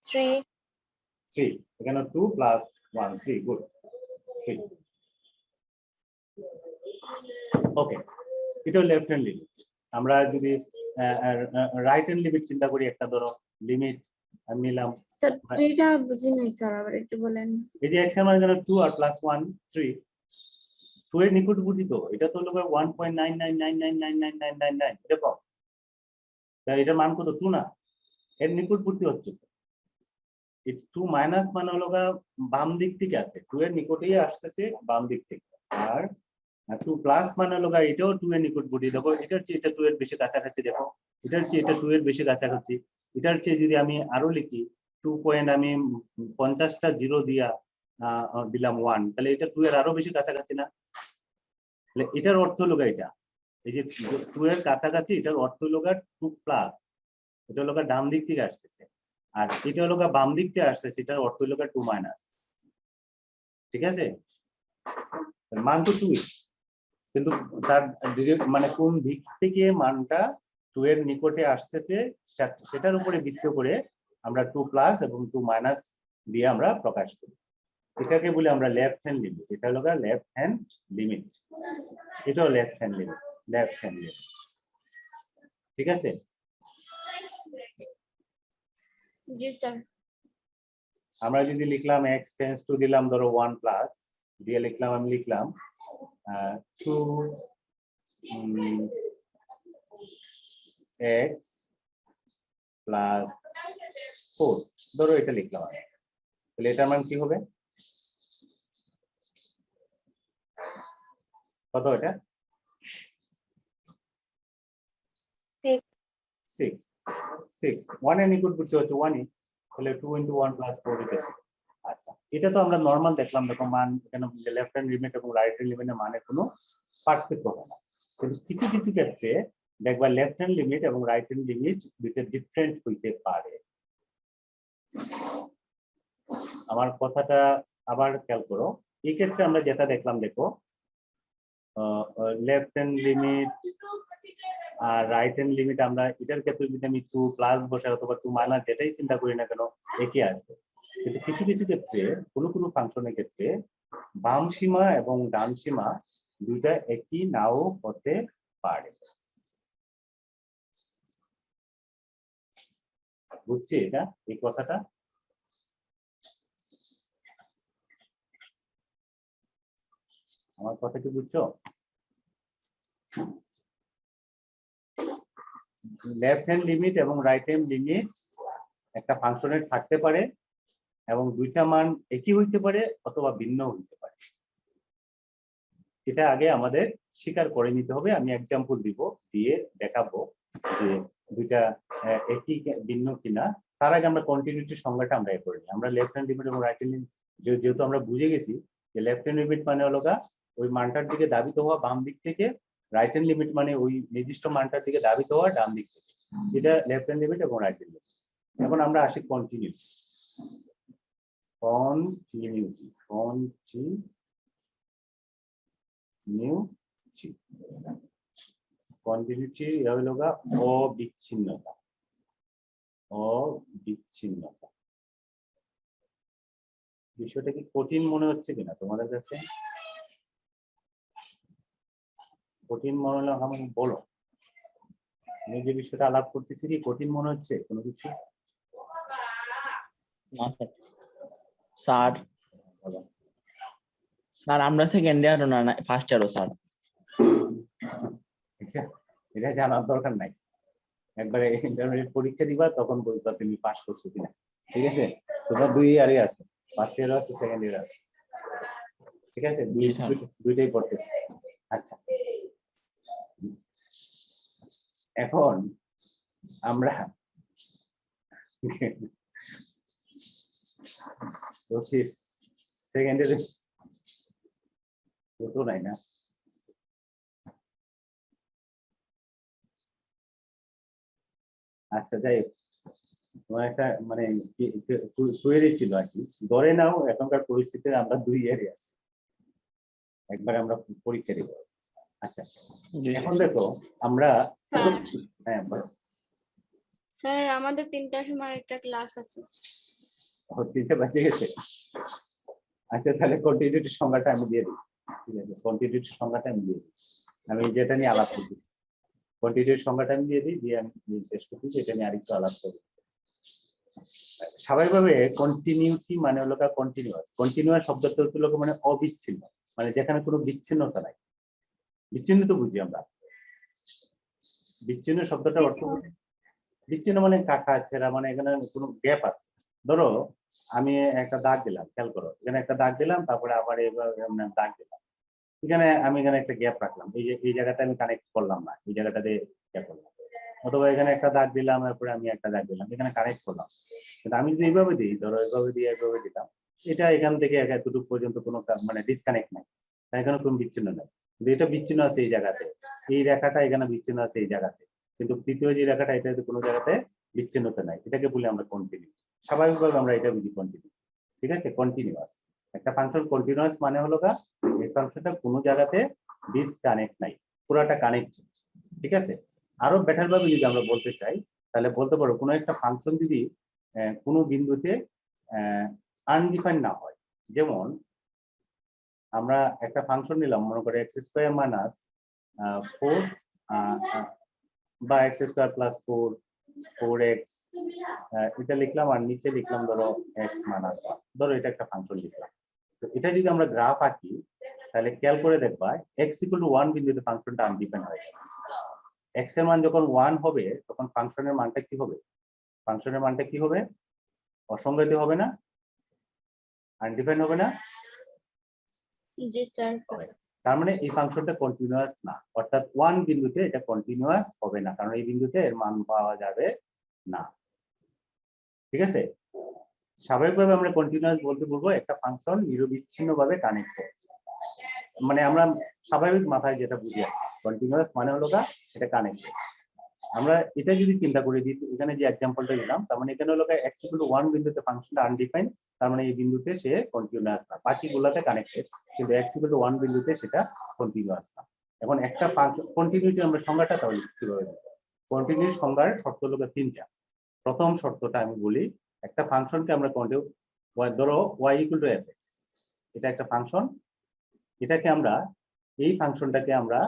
3। এখানে 2 প্লাস 1, 3, গুড, 3। ওকে, এটা লেফট হ্যান্ড লিমিট। আমরা যদি রাইট হ্যান্ড লিমিট চিন্তা করি, একটা ধরো লিমিট আমি নিলাম, স্যার 3টা বুঝি নাই স্যার, আবার একটু বলেন। এই যে x এর মান এখানে 2 আর প্লাস 1, 3, 2 এর নিকটবর্তী, তো এটা তো হলো 1.999999999 এরকম, তাই এটার মান কত? 2 না, এর নিকটবর্তী হচ্ছে। 2 মাইনাস মানে হলো বাম দিক থেকে আসে, 2 এর নিকটেই আসতেছে বাম দিক থেকে, আর 2 প্লাস মানে হলো এটাও 2 এর নিকটবর্তী। দেখো এটার চেয়ে এটা 2 এর বেশি কাছাকাছি, দেখো এটার চেয়ে এটা 2 এর বেশি কাছাকাছি। এটার চেয়ে যদি আমি আরো লিখি 2 পয়েন্ট, আমি 50টা জিরো দিয়া দিলাম 1, তাহলে এটা 2 এর আরো বেশি কাছাকাছি না? তাহলে এটার অর্থ হলো এটা, এই যে 2 এর কাছাকাছি, এটার অর্থ হলো 2 প্লাস, এটা হলো ডান দিক থেকে আসতেছে, আর এটা হলো বাম দিক থেকে আসতেছে, এটার অর্থ হলো 2 মাইনাস। ঠিক আছে, মান তো 2, কিন্তু তার মানে কোন দিক থেকে মানটা 2 এর নিকটে আসতেছে সেটার উপরে ভিত্তি করে আমরা 2 প্লাস এবং 2 মাইনাস দিয়ে আমরা প্রকাশ করি। এটাকে বলি আমরা লেফট হ্যান্ড লিমিট। এটা হলো লেফট হ্যান্ড লিমিট, এটাও left hand limit, left hand limit. ঠিক আছে, জি স্যার। আমরা যদি লিখলাম x টেন্ডস টু দিলাম ধরো 1 প্লাস দিয়ে লিখলাম, আমি লিখলাম 2 x প্লাস 4, ধরো এটা লিখলাম আমি, তাহলে এটার মান কি হবে? কত এটা? 6। 1 এর নিকট বুঝতে হচ্ছে 1ই, তাহলে 2 × 1 + 4 লিখেছি। আচ্ছা, এটা তো আমরা নরমাল দেখলাম, দেখো মান এখানে লেফট হ্যান্ড লিমিট এবং রাইট হ্যান্ড লিমিটের মানে কোনো পার্থক্য হয় না, কিন্তু কিছু কিছু ক্ষেত্রে দেখবা লেফট হ্যান্ড লিমিট এবং রাইট হ্যান্ড লিমিট দুটো ডিফারেন্ট হইতে পারে। আমার কথাটা আবার খেয়াল করো, এই ক্ষেত্রে আমরা যেটা দেখলাম, দেখো লেফট হ্যান্ড লিমিট আর রাইট হ্যান্ড লিমিট, আমরা এটার ক্ষেত্রে যদি আমি 2 প্লাস বসাই অথবা 2 মাইনাস যেটাই চিন্তা করি না কেন একই আসবে, কিন্তু কিছু কিছু ক্ষেত্রে কোনো কোনো ফাংশনের ক্ষেত্রে বাম সীমা এবং ডান সীমা দুইটা একই নাও হতে পারে। বুঝছি এটা, এই কথাটা? আমার কথা কি বুঝছো? লেফট হ্যান্ড লিমিট এবং রাইট হ্যান্ড লিমিট একটা ফাংশনের থাকতে পারে এবং দুইটা মান একই হইতে পারে অথবা ভিন্ন হইতে পারে। এটা আগে আমাদের স্বীকার করে নিতে হবে। আমি এক্সাম্পল দিব, দিয়ে দেখাবো যে দুইটা একই ভিন্ন কিনা। তার আগে আমরা কন্টিনিউটির সংজ্ঞাটা আমরা এ করে নিই। আমরা লেফট হ্যান্ড লিমিট এবং রাইট হ্যান্ড লিমিট যেহেতু আমরা বুঝে গেছি যে লেফট হ্যান্ড লিমিট মানে হলো ওই মানটার দিকে ধাবিত হওয়া বাম দিক থেকে, রাইট হ্যান্ড লিমিট মানে ওই নির্দিষ্ট মানটার দিকে ধাবিত হওয়া ডান দিক থেকে। এটা লেফট হ্যান্ড লিমিট এবং রাইট হ্যান্ড লিমিট। এখন আমরা আসি কন্টিনিউটি। কন্টিনিউটি হলো অবিচ্ছিন্নতা। অবিচ্ছিন্নতা বিষয়টা কি কঠিন মনে হচ্ছে কিনা তোমাদের কাছে? কঠিন মনে হলে আমাকে বলো। আমি যে বিষয়টা আলাপ করতেছি কি কঠিন মনে হচ্ছে কোনো কিছু? না স্যার। স্যার বলো। স্যার আমরা সেকেন্ড ইয়ার না ফার্স্ট ইয়ারও স্যার। এটা জানার দরকার নাই, একবারে ইন্টারমিডিয়েট পরীক্ষা দিবা তখন বলবা তুমি পাস করছো কিনা। ঠিক আছে, তোমরা 2 ইয়ারে আছো, ফার্স্ট ইয়ার আছে, সেকেন্ড ইয়ার আছে। ঠিক আছে, দুইটাই পড়তেছে। আচ্ছা, এখন আমরা সেকেন্ড ইয়ারে তো নাই না। আচ্ছা, যাই হোক, তোমার একটা মানে তৈরি ছিল আর কি। ধরে নাও এখনকার পরিস্থিতিতে আমরা 2 ইয়ারে আছি, একবার আমরা পরীক্ষা দিব। আচ্ছা, এখন দেখো আমরা হ্যাঁ বলো। স্যার আমাদের 3টার সময় একটা ক্লাস আছে। 3টে বাজে গেছে। আচ্ছা, তাহলে কন্টিনিউটির সংজ্ঞাটা আমি দিয়ে দিই। ঠিক আছে, কন্টিনিউটির সংজ্ঞাটা আমি দিয়ে দিই। আমি যেটা নিয়ে আলাপ করছি কন্টিনিউটির সংজ্ঞাটা আমি দিয়ে দিই, দিয়ে আমি শেষ করছি, এটা নিয়ে আরেকটু আলাপ করব। স্বাভাবিকভাবে কন্টিনিউটি মানে হলো কন্টিনিউয়াস। কন্টিনিউয়াস শব্দটা হলো মানে অবিচ্ছিন্ন, মানে যেখানে কোনো বিচ্ছিন্নতা নাই। বিচ্ছিন্ন তো বুঝি আমরা, বিচ্ছিন্ন শব্দটা অর্থ বিচ্ছিন্ন মানে কাটা ছেঁড়া, মানে এখানে কোনো গ্যাপ আছে। ধরো আমি একটা দাগ দিলাম, খেয়াল করো, এখানে একটা দাগ দিলাম, তারপরে আবার এবার দাগ দিলাম, এখানে আমি এখানে একটা গ্যাপ রাখলাম, এই যে এই জায়গাটা আমি কানেক্ট করলাম না, এই জায়গাটাতে গ্যাপ করলাম। অথবা এখানে একটা দাগ দিলাম, তারপরে আমি একটা দাগ দিলাম, এখানে কানেক্ট করলাম। কিন্তু আমি যদি এইভাবে দিই, ধরো এইভাবে দিয়ে এইভাবে দিলাম, এটা এখান থেকে এতটুকু পর্যন্ত কোনো মানে ডিসকানেক্ট নাই, এখানে কোনো বিচ্ছিন্ন নাই, কিন্তু এটা বিচ্ছিন্ন আছে এই জায়গাতে, এই রেখাটা এখানে বিচ্ছিন্ন আছে এই জায়গাতে, কিন্তু তৃতীয় যে রেখাটা এটা কোনো জায়গাতে বিচ্ছিন্নতা নাই, এটাকে বলি আমরা কন্টিনিউ। স্বাভাবিকভাবে আমরা এটা বুঝি কন্টিনিউ, ঠিক আছে? কন্টিনিউয়াস একটা ফাংশন, কন্টিনিউয়াস মানে হলো এই ফাংশনটা কোনো জায়গাতে ডিসকানেক্ট নাই, পুরাটা কানেক্টেড, ঠিক আছে? আরো বেটার ভাবে যদি আমরা বলতে চাই তাহলে বলতে পারো কোনো একটা ফাংশন যদি কোনো বিন্দুতে আনডিফাইন্ড না হয়, যেমন আমরা একটা ফাংশন নিলাম মনে করে এক্স স্কোয়ার মাইনাস 4 বা এক্স স্কোয়ার প্লাস 4x এটা লিখলাম, আর নিচে লিখলাম ধরো এক্স মাইনাস 1, ধরো এটা একটা ফাংশন লিখলাম। তো এটা যদি আমরা গ্রাফ আঁকি তাহলে খেয়াল করে দেখবা এক্স ইকুয়াল টু 1 বিন্দুতে ফাংশনটা আনডিফাইন্ড হয়ে যাবে। এক্স এর মান যখন 1 হবে তখন ফাংশনের মানটা কি হবে? ফাংশনের মানটা কি হবে? অসংজ্ঞায়িত হবে না? আনডিফাইন্ড হবে না? জি স্যার। তার মানে এই ফাংশনটা কন্টিনিউয়াস না, অর্থাৎ 1 বিন্দুতে এটা কন্টিনিউয়াস হবে না, কারণ এই বিন্দুতে এর মান পাওয়া যাবে না, ঠিক আছে? স্বাভাবিকভাবে আমরা কন্টিনিউয়াস বলতে বলবো একটা ফাংশন নিরবিচ্ছিন্নভাবে কানেক্টেড, মানে আমরা স্বাভাবিক মাথায় যেটা বুঝি কন্টিনিউয়াস মানে হলো এটা কানেক্টেড। আমরা এটা যদি চিন্তা করে দিই, এখানে যে एग्जांपलটা দিলাম, তার মানে এখানে হলো x = 1 বিন্দুতে ফাংশনটা আনডিফাইন্ড, তার মানে এই বিন্দুতে সে কন্টিনিউয়াস না, বাকিগুলোতে কানেক্টেড, কিন্তু x = 1 বিন্দুতে সেটা কন্টিনিউয়াস না। এখন একটা ফাংশন কন্টিনিউটি আমরা সংজ্ঞাটা তাহলে কিভাবে দেব? কন্টিনিউটির সংজ্ঞার শর্ত হলো তিনটা। প্রথম শর্তটা আমি বলি, একটা ফাংশনকে আমরা ধরো y = fx, এটা একটা ফাংশন, এটাকে আমরা এই ফাংশনটাকে আমরা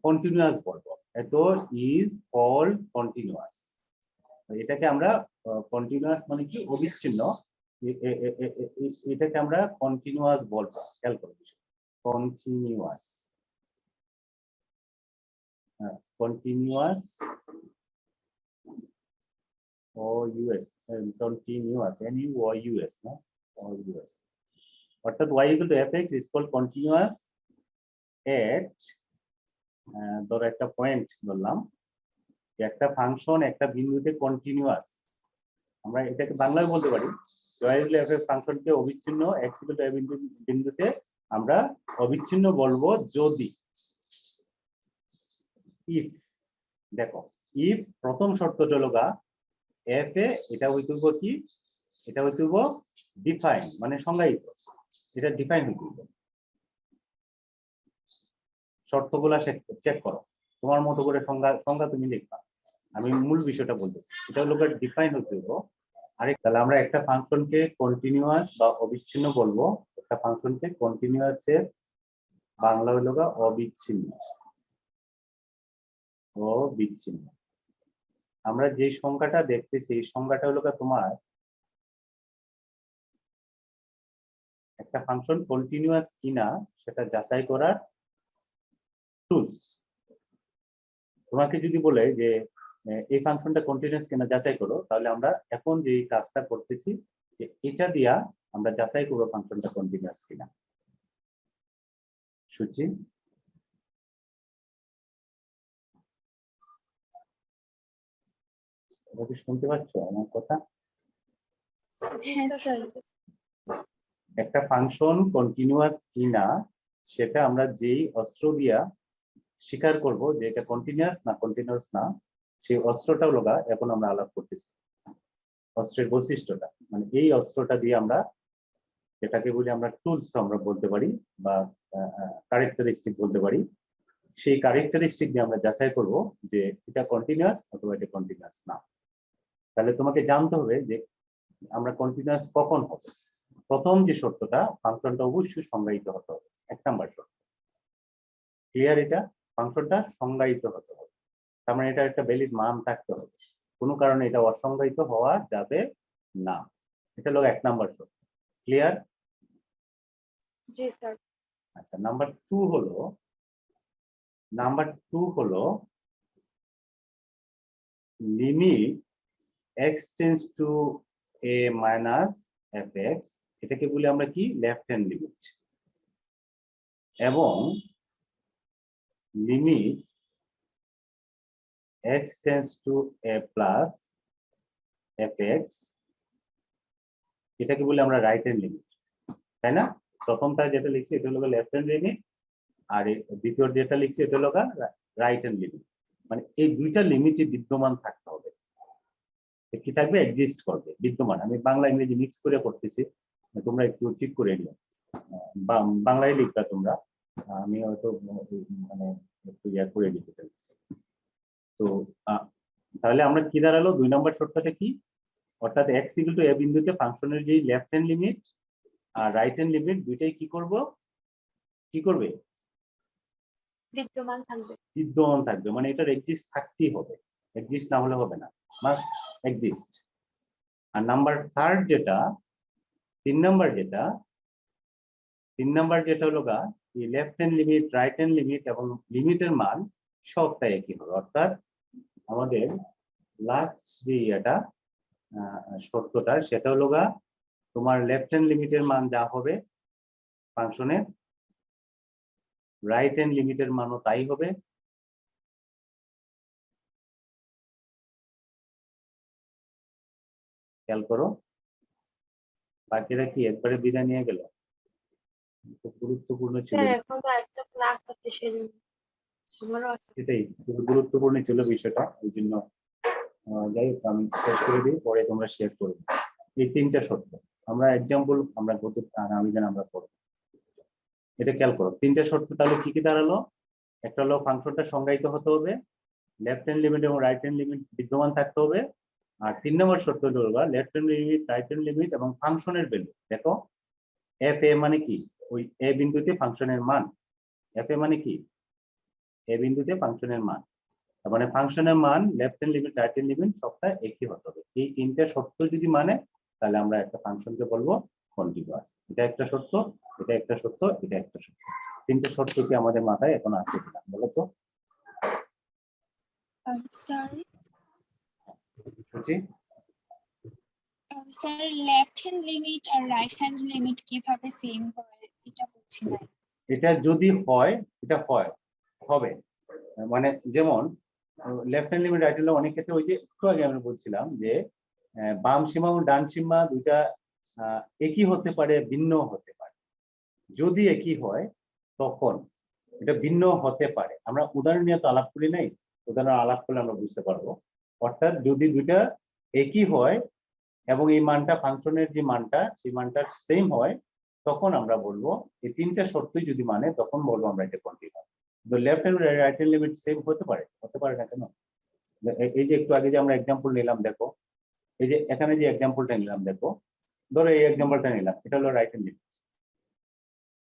কন্টিনিউয়াস বলবো, এত ইজ কল্ড কন্টিনিউয়াস। এটাকে আমরা কন্টিনিউয়াস মানে কি অবিচ্ছিন্ন, এটাকে আমরা কন্টিনিউয়াস বলবো। খেয়াল করো কন্টিনিউয়াস, কন্টিনিউয়াস ও ইউএস, কন্টিনিউয়াস NUOUS না OUS, অর্থাৎ y = fx is called continuous at ধরো একটা পয়েন্ট ধরলাম, একটা ফাংশন একটা বিন্দুতে কন্টিনিউয়াস, আমরা এটাকে বাংলায় বলতে পারি y = fx ফাংশনকে অবিচ্ছিন্ন x = a বিন্দুতে আমরা অবিচ্ছিন্ন বলবো যদি ইফ, দেখো ইফ প্রথম শর্তটা হলো f এ এটা হইতে হবে কি, এটা হইতে হবে ডিফাইন মানে সংজ্ঞায়িত, এটা ডিফাইন হইতে হবে। শর্তগুলা চেক করো, তোমার মতো করে সংজ্ঞা তুমি লিখবা, আমি মূল বিষয়টা বলতেছি, এটা হলো ডিফাইন হতে হবে। আরেক তাহলে আমরা একটা ফাংশনকে কন্টিনিউয়াস বা অবিচ্ছিন্ন বলবো, একটা ফাংশনকে কন্টিনিউয়াস এর বাংলা হলো অবিচ্ছিন্ন, অবিচ্ছিন্ন। আমরা যে সংজ্ঞাটা দেখতেছি এই সংজ্ঞাটা হলো তোমার একটা ফাংশন কন্টিনিউয়াস কিনা সেটা যাচাই করার টুলস। তোমাকে যদি বলে যে এই ফাংশনটা কন্টিনিউয়াস কিনা যাচাই করো, তাহলে আমরা এখন যে কাজটা করতেছি এটা দিয়া আমরা যাচাই করবো ফাংশনটা কন্টিনিউয়াস কিনা। সুচি, তোমরা কি শুনতে পাচ্ছ আমার কথা? হ্যাঁ স্যার। একটা ফাংশন কন্টিনিউয়াস কিনা সেটা আমরা যেই অস্ত্র দিয়া স্বীকার করব যে এটা কন্টিনিউয়াস না কন্টিনিউয়াস না, সেই অস্ত্রটা হলো এখন আমরা আলাপ করতেছি, অস্ত্রের বৈশিষ্ট্যটা, মানে এই অস্ত্রটা দিয়ে আমরা এটাকে বলি আমরা টুলস আমরা বলতে পারি বা ক্যারেক্টারিস্টিক বলতে পারি, সেই ক্যারেক্টারিস্টিক দিয়ে আমরা যাচাই করব যে এটা কন্টিনিউয়াস অথবা এটা কন্টিনিউয়াস না। তাহলে তোমাকে জানতে হবে যে আমরা কন্টিনিউয়াস কখন হবে। প্রথম যে শর্তটা, ফাংশনটা অবশ্যই সংজ্ঞায়িত হতে হবে, 1 নাম্বার শর্ত। ক্লিয়ার? এটা ফাংশনটা সংজ্ঞায়িত হতে হবে, তার মানে এটা একটা ভ্যালিড মান থাকতে হবে, কোনো কারণে এটা অসংজ্ঞায়িত হওয়া যাবে না, এটা হলো 1 নাম্বার শর্ত। ক্লিয়ার? জি স্যার। আচ্ছা, নাম্বার 2 হলো limit x tends to a minus fx, এটাকে বলি আমরা কি লেফট হ্যান্ড লিমিট, এবং limit x tends to a plus fx, এটাকে বলি আমরা রাইট হ্যান্ড লিমিট, তাই না? প্রথমটা যেটা লিখছি এটা হলো লেফট হ্যান্ড লিমিট, আর দ্বিতীয় যেটা লিখছি এটা হলো রাইট হ্যান্ড লিমিট। মানে এই দুইটা লিমিটই বিদ্যমান থাকতে হবে। কি থাকবে? এক্সিস্ট করবে, বিদ্যমান। আমি বাংলা ইংরেজি মিক্স করে পড়তেছি, তোমরা একটু ঠিক করে নিও। বাংলায় লিখবা তোমরা, আমি হয়তো মানে একটু ইয়া করে দিতে চাইছি। তো তাহলে আমরা কি দাঁড়ালো? 2 নম্বর শর্তটা কি? অর্থাৎ x ইকুয়াল টু a বিন্দুতে ফাংশনের যে লেফট হ্যান্ড লিমিট আর রাইট হ্যান্ড লিমিট দুইটাই কি করব? কি করবে? বিদ্যমান থাকবে। বিদ্যমান থাকবে, মানে এটার এক্সিস্ট থাকতেই হবে, এক্সিস্ট না হলে হবে না, মাস্ট এক্সিস্ট। আর নাম্বার থার্ড যেটা, 3 নাম্বার যেটা হলো এই left hand limit, right hand limit এবং লিমিটের মান সবটাই একই হবে। অর্থাৎ আমাদের লাস্ট যে এটা শর্তটা সেটা হলো তোমার লেফট হ্যান্ড লিমিটের মান যা হবে ফাংশনের, রাইট হ্যান্ড লিমিটের মানও তাই হবে। খেয়াল করো, বাকিরা কি একবারে বিদায় নিয়ে গেল? খুব গুরুত্বপূর্ণ ছিল, স্যার এখন তো একটা ক্লাস আছে সেদিন আমারও আছে। সেটাই খুব গুরুত্বপূর্ণ ছিল বিষয়টা, এই জন্য যাই হোক আমি শেষ করে দিই, পরে তোমরা শেয়ার করবে। এই 3টা শর্ত আমরা এক্সাম্পল আমরা গত আমি যেন আমরা পড়বো, এটা খেয়াল করো। 3টা শর্ত তাহলে কি কি দাঁড়ালো? একটা হলো ফাংশনটা সংজ্ঞায়িত হতে হবে, লেফট হ্যান্ড লিমিট এবং রাইট হ্যান্ড লিমিট বিদ্যমান থাকতে হবে, আর 3 নম্বর শর্ত হলো left hand limit, right hand limit এবং ফাংশনের ভ্যালু। দেখো এফ এ মানে কি? ওই এ বিন্দুতে ফাংশনের মান। এফ এ মানে কি? এ বিন্দুতে ফাংশনের মান, তার মানে ফাংশনের মান, left hand limit, right hand limit সবটা একই হতে হবে। এই 3টা শর্ত যদি মানে, তাহলে আমরা একটা ফাংশনকে বলবো কন্টিনিউয়াস। এটা একটা শর্ত, এটা একটা শর্ত, এটা একটা শর্ত। 3টা শর্ত কি আমাদের মাথায় এখন আছে কিনা বলো তো? স্যার লেফট হ্যান্ড লিমিট আর রাইট হ্যান্ড লিমিট কিভাবে সেম হয় এটা বুঝছি না। এটা যদি হয়, এটা হবে, মানে যেমন left hand limit, right hand অনেক ক্ষেত্রে ওই যে একটু আগে আমি বলছিলাম যে বাম সীমা এবং ডান সীমা দুইটা একই হতে পারে, ভিন্ন হতে পারে। যদি একই হয় তখন এটা ভিন্ন হতে পারে। আমরা উদাহরণ নিয়ে তো আলাপ করি নাই, উদাহরণ আলাপ করলে আমরা বুঝতে পারবো। অর্থাৎ যদি দুইটা একই হয় এবং এই মানটা ফাংশনের যে মানটা সেই মানটা সেম হয়, তখন আমরা বলবো এই 3টা শর্তই যদি মানে, তখন বলবো আমরা এটা কন্টিনিউয়াস। তো left hand right hand limit same হতে পারে না কেন? এই যে একটু আগে যে আমরা এক্সাম্পল নিলাম, দেখো এই যে এখানে যে এক্সাম্পলটা নিলাম, দেখো ধরো এই এক্সাম্পলটা নিলাম, এটা হলো রাইট হ্যান্ড লিমিট,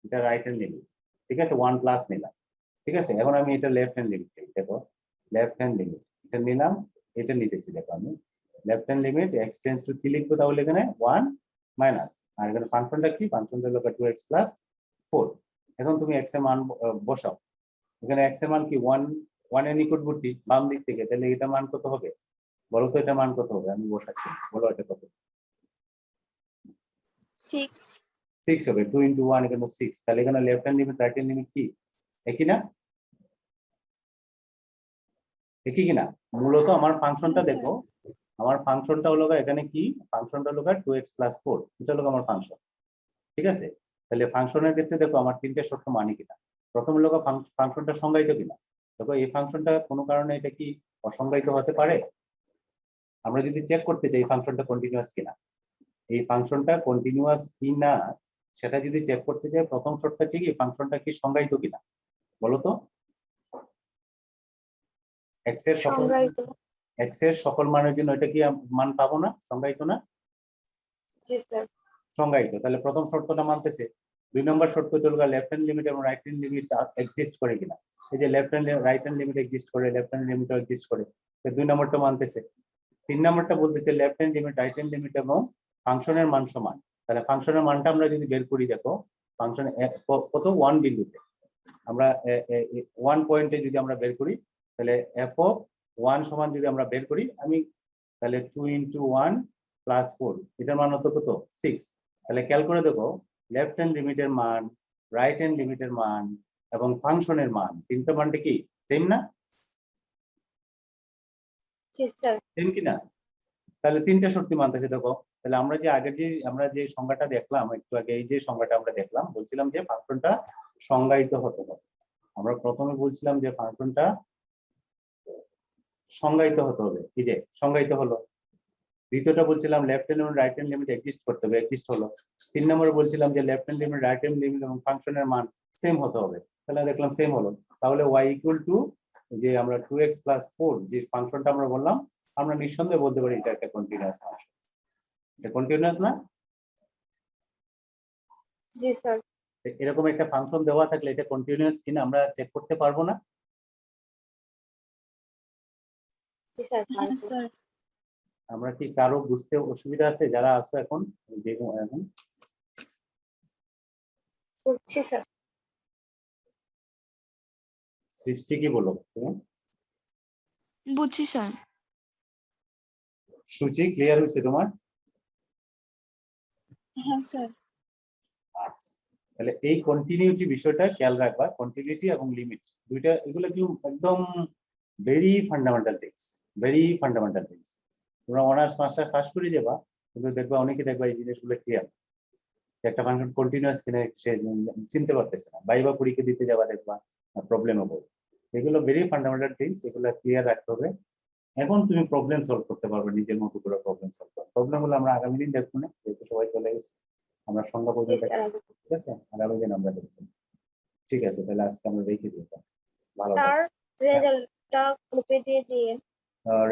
এটা রাইট হ্যান্ড লিমিট, ঠিক আছে, 1 প্লাস নিলাম, ঠিক আছে। এখন আমি এটা লেফট হ্যান্ড লিমিট, দেখো লেফট হ্যান্ড লিমিট এটা নিলাম, এটা নিতেছি। দেখো আমি left hand limit x tends to কি লিখবো? তাহলে এখানে 1 মাইনাস, আর এখানে ফাংশনটা কি? ফাংশনটা হলো 2x প্লাস 4। এখন তুমি x এর মান বসাও, এখানে x এর মান কি 1 এর নিকটবর্তী বাম দিক থেকে, তাহলে এটা মান কত হবে বলো তো? এটা মান কত হবে? আমি বসাচ্ছি, বলো এটা কত? 6 হবে। 2 × 1 এখানে 6, তাহলে এখানে left hand limit, right hand limit কি একই না? একই কিনা? মূলত আমার ফাংশনটা দেখো, আমার ফাংশনটা হলো এখানে কি? ফাংশনটা হলো 2x প্লাস 4, এটা হলো আমার ফাংশন, ঠিক আছে। তাহলে ফাংশনের ক্ষেত্রে দেখো আমার 3টা শর্ত মানে কিনা। প্রথম হলো ফাংশনটা সংজ্ঞায়িত কিনা। দেখো এই ফাংশনটা কোনো কারণে এটা কি অসংজ্ঞায়িত হতে পারে? আমরা যদি চেক করতে চাই ফাংশনটা কন্টিনিউয়াস কিনা, এই ফাংশনটা কন্টিনিউয়াস কিনা সেটা যদি চেক করতে চাই, প্রথম শর্তটা কি ফাংশনটা কি সংজ্ঞায়িত কিনা বলো তো? x এর সকল মানের জন্য এটা কি মান পাবো না? সংজ্ঞায়িত না? জি স্যার। সংজ্ঞায়িত। তাহলে প্রথম শর্তটা মানতেছে। 2 নম্বর শর্ত হলো লেফট হ্যান্ড লিমিট এবং রাইট হ্যান্ড লিমিট এক্সিস্ট করে কিনা। এই যে left hand right hand limit exist করে, লেফট হ্যান্ড লিমিট এক্সিস্ট করে, তো 2 নম্বরটা মানতেছে। 3 নম্বরটা বলতেছে left hand limit, right hand limit এবং ফাংশনের মান সমান। তাহলে ফাংশনের মানটা আমরা যদি বের করি, দেখো ফাংশন কত 1 বিন্দুতে, আমরা 1 পয়েন্টে যদি আমরা বের করি, তাহলে f(1) সমান যদি আমরা বের করি, আমি তাহলে 2 × 1 প্লাস 4, এটার মান হতো কত? 6। তাহলে খেয়াল করে দেখো লেফট হ্যান্ড লিমিটের মান, রাইট হ্যান্ড লিমিটের মান এবং ফাংশনের মান, 3টা মানটা কি সেম না? জি স্যার। সেম কিনা? তাহলে তিনটা শর্তি মানতেছে দেখো। তাহলে আমরা যে সংজ্ঞাটা দেখলাম একটু আগে, এই যে সংজ্ঞাটা আমরা দেখলাম, বলছিলাম যে ফাংশনটা সংজ্ঞায়িত হতে হবে। আমরা প্রথমে বলছিলাম যে ফাংশনটা সংজ্ঞায়িত হতে হবে, এই যে সংজ্ঞায়িত হলো। দ্বিতীয়টা বলছিলাম লেফট হ্যান্ড এবং রাইট হ্যান্ড লিমিট এক্সিস্ট করতে হবে, এক্সিস্ট হলো। 3 নম্বরে বলছিলাম যে left hand limit, right hand limit এবং ফাংশনের মান সেম হতে হবে। তাহলে দেখলাম সেম হলো। তাহলে y ইকুয়াল টু যে আমরা 2x + 4 যে ফাংশনটা আমরা বললাম, আমরা নিঃসন্দেহে বলতে পারি এটা একটা কন্টিনিউয়াস ফাংশন। এটা কন্টিনিউয়াস না? জি স্যার। এরকম একটা ফাংশন দেওয়া থাকলে এটা কন্টিনিউয়াস কিনা আমরা চেক করতে পারবো না? জি স্যার, হ্যাঁ পারবো। স্যার। আমরা কি কারো বুঝতে অসুবিধা আছে যারা আছো এখন? এখন বুঝছি স্যার। সৃষ্টি কি বলো তুমি? বুঝছি স্যার। সুচি ক্লিয়ার হয়েছে তোমার? হ্যাঁ স্যার। আচ্ছা, তাহলে এই কন্টিনিউটি বিষয়টা খেয়াল রাখবা। কন্টিনিউটি এবং লিমিট দুইটা, এগুলো কি একদম very fundamental things, very fundamental things. তোমরা অনার্স মাস্টার ফার্স্ট করে যাবা, কিন্তু দেখবা অনেকে দেখবা এই জিনিসগুলো ক্লিয়ার, একটা ফাংশন কন্টিনিউয়াস কিনা সে চিনতে পারতেছে না। বাইবা পরীক্ষা দিতে যাবা দেখবা প্রবলেম হবে। এগুলো ভেরি ফান্ডামেন্টাল থিংস, এগুলো ক্লিয়ার রাখতে হবে। এখন তুমি প্রবলেম সলভ করতে পারবে, নিজের মতো করে প্রবলেম সলভ করবে। প্রবলেম হলো আমরা আগামী দিন দেখবো না, যেহেতু সবাই চলে গেছে, আমরা সন্ধ্যা জি পর্যন্ত, স্যার। ঠিক আছে? আগামী দিন আমরা দেখবো। ঠিক আছে, তাহলে আজকে আমরা রেখে দিই। ভালো তার রেজাল্টটা গ্রুপে দিয়ে দিয়ে।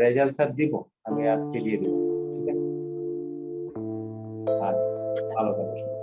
রেজাল্টটা দিব, আমি আজকে দিয়ে দিব, ঠিক আছে? আচ্ছা, ভালো থাকো সবাই।